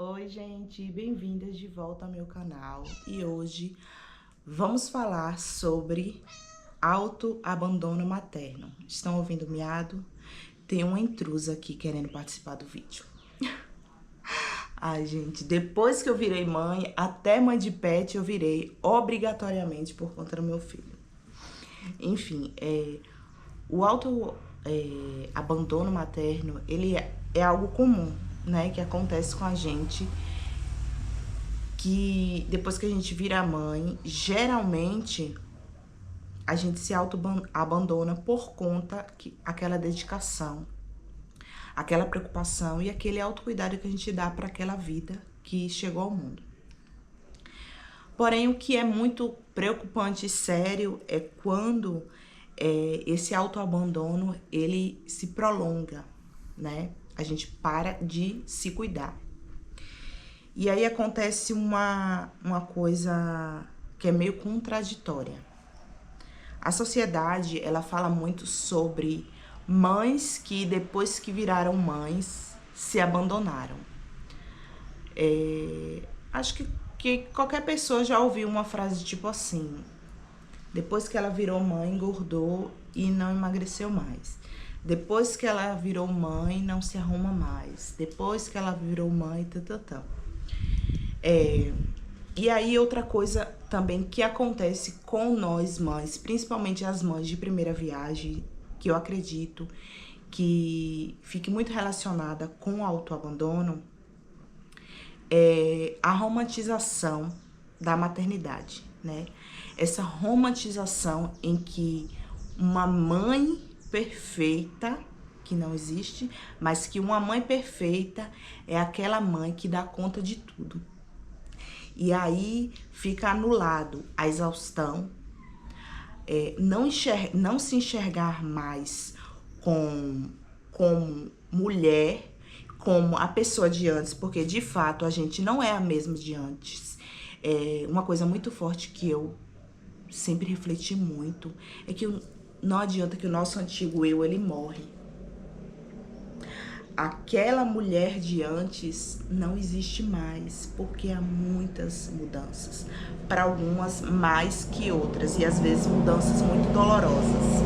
Oi, gente, bem-vindas de volta ao meu canal. E hoje vamos falar sobre autoabandono materno. Estão ouvindo miado? Tem uma intrusa aqui querendo participar do vídeo. Ai, gente, depois que eu virei mãe, até mãe de pet eu virei obrigatoriamente por conta do meu filho. Enfim, o autoabandono materno, ele é algo comum, né, que acontece com a gente, que depois que a gente vira mãe, geralmente a gente se auto-abandona por conta que aquela dedicação, aquela preocupação e aquele autocuidado que a gente dá para aquela vida que chegou ao mundo. Porém, o que é muito preocupante e sério é quando esse autoabandono ele se prolonga, né? A gente para de se cuidar. E aí acontece uma coisa que é meio contraditória. A sociedade, ela fala muito sobre mães que depois que viraram mães, se abandonaram. Acho que qualquer pessoa já ouviu uma frase tipo assim: depois que ela virou mãe, engordou e não emagreceu mais. Depois que ela virou mãe, não se arruma mais. Depois que ela virou mãe, tatatã. E aí outra coisa também que acontece com nós mães, principalmente as mães de primeira viagem, que eu acredito que fique muito relacionada com o autoabandono, é a romantização da maternidade, né? Essa romantização em que uma mãe perfeita, que não existe, mas que uma mãe perfeita é aquela mãe que dá conta de tudo. E aí fica anulado a exaustão, não se enxergar mais como mulher, como a pessoa de antes, porque de fato a gente não é a mesma de antes. Uma coisa muito forte que eu sempre refleti muito é que não adianta que o nosso antigo eu, ele morre. Aquela mulher de antes não existe mais, porque há muitas mudanças, para algumas mais que outras, e às vezes mudanças muito dolorosas.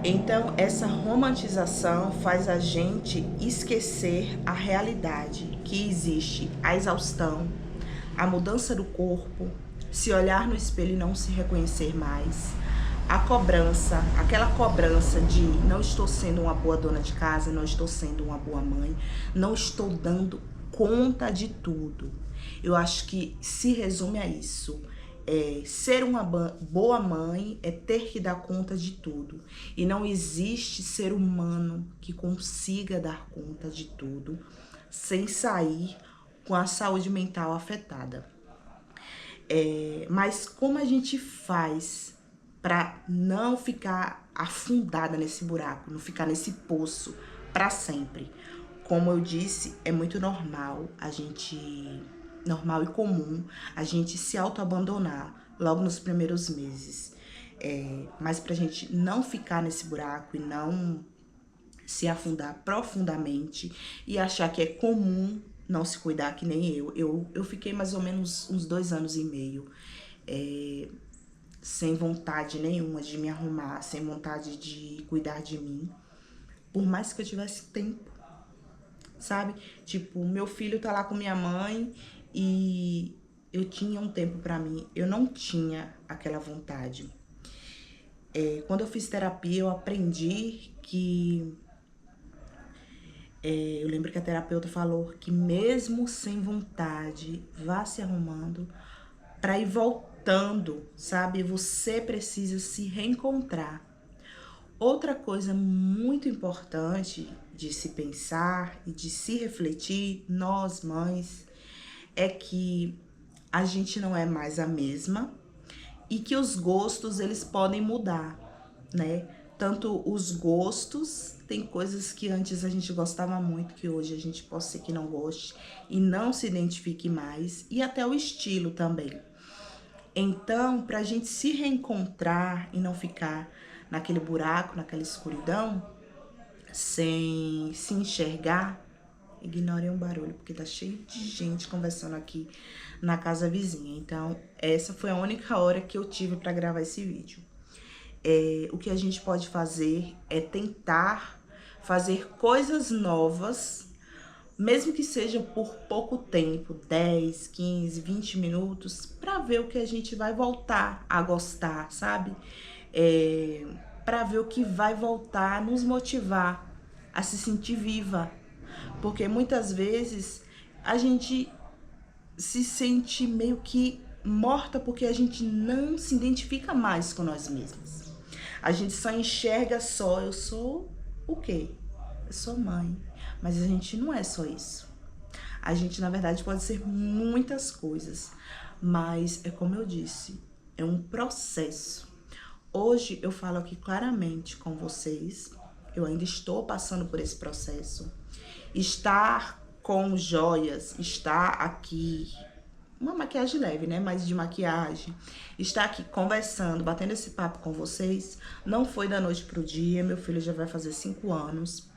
Então, essa romantização faz a gente esquecer a realidade, que existe a exaustão, a mudança do corpo, se olhar no espelho e não se reconhecer mais, a cobrança, aquela cobrança de não estou sendo uma boa dona de casa, não estou sendo uma boa mãe, não estou dando conta de tudo. Eu acho que se resume a isso. Ser uma boa mãe é ter que dar conta de tudo. E não existe ser humano que consiga dar conta de tudo sem sair com a saúde mental afetada. Mas como a gente faz para não ficar afundada nesse buraco, não ficar nesse poço para sempre? Como eu disse, é muito normal normal e comum a gente se autoabandonar logo nos primeiros meses. Mas pra gente não ficar nesse buraco e não se afundar profundamente e achar que é comum não se cuidar, que nem eu fiquei mais ou menos uns 2 anos e meio sem vontade nenhuma de me arrumar, sem vontade de cuidar de mim, por mais que eu tivesse tempo, sabe? Tipo, meu filho tá lá com minha mãe e eu tinha um tempo pra mim, eu não tinha aquela vontade. Quando eu fiz terapia, eu aprendi que eu lembro que a terapeuta falou que mesmo sem vontade, vá se arrumando para ir voltando, sabe? Você precisa se reencontrar. Outra coisa muito importante de se pensar e de se refletir, nós mães, é que a gente não é mais a mesma e que os gostos eles podem mudar, né? Tanto os gostos, tem coisas que antes a gente gostava muito, que hoje a gente pode ser que não goste e não se identifique mais, e até o estilo também. Então, para a gente se reencontrar e não ficar naquele buraco, naquela escuridão, sem se enxergar, ignorem o barulho, porque tá cheio de gente conversando aqui na casa vizinha. Então, essa foi a única hora que eu tive para gravar esse vídeo. O que a gente pode fazer é tentar fazer coisas novas, mesmo que seja por pouco tempo, 10, 15, 20 minutos, para ver o que a gente vai voltar a gostar, sabe? Para ver o que vai voltar a nos motivar a se sentir viva. Porque muitas vezes a gente se sente meio que morta porque a gente não se identifica mais com nós mesmos. A gente só enxerga só, eu sou o quê? Eu sou mãe. Mas a gente não é só isso. A gente, na verdade, pode ser muitas coisas. Mas é como eu disse, é um processo. Hoje eu falo aqui claramente com vocês. Eu ainda estou passando por esse processo. Estar com joias, estar aqui, uma maquiagem leve, né? Mas de maquiagem. Estar aqui conversando, batendo esse papo com vocês, não foi da noite pro dia. Meu filho já vai fazer 5 anos.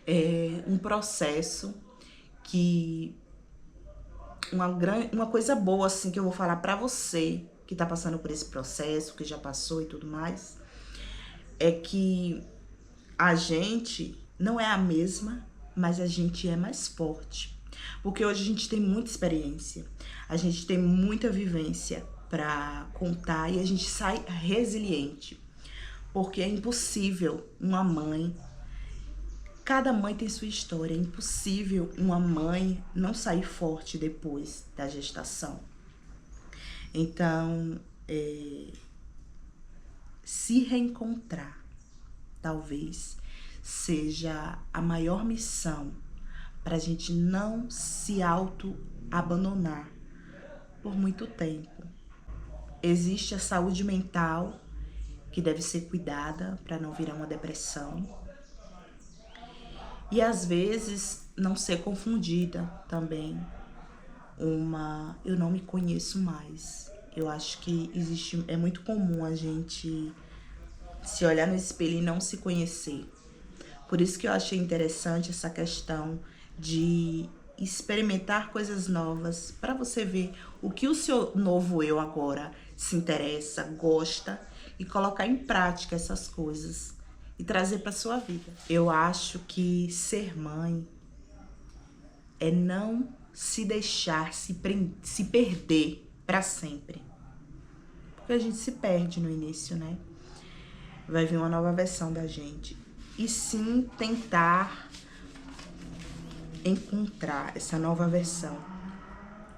É um processo que... Uma coisa boa, assim, que eu vou falar pra você que tá passando por esse processo, que já passou e tudo mais, é que a gente não é a mesma, mas a gente é mais forte. Porque hoje a gente tem muita experiência, a gente tem muita vivência pra contar e a gente sai resiliente. Porque é impossível uma mãe... Cada mãe tem sua história, é impossível uma mãe não sair forte depois da gestação. Então, se reencontrar, talvez, seja a maior missão para a gente não se auto-abandonar por muito tempo. Existe a saúde mental, que deve ser cuidada para não virar uma depressão. E às vezes não ser confundida também eu não me conheço mais. Eu acho que é muito comum a gente se olhar no espelho e não se conhecer. Por isso que eu achei interessante essa questão de experimentar coisas novas, para você ver o que o seu novo eu agora se interessa, gosta, e colocar em prática essas coisas e trazer para sua vida. Eu acho que ser mãe é não se deixar se perder para sempre. Porque a gente se perde no início, né? Vai vir uma nova versão da gente. E sim tentar encontrar essa nova versão,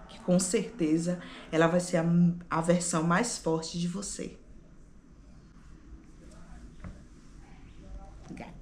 que com certeza ela vai ser a versão mais forte de você.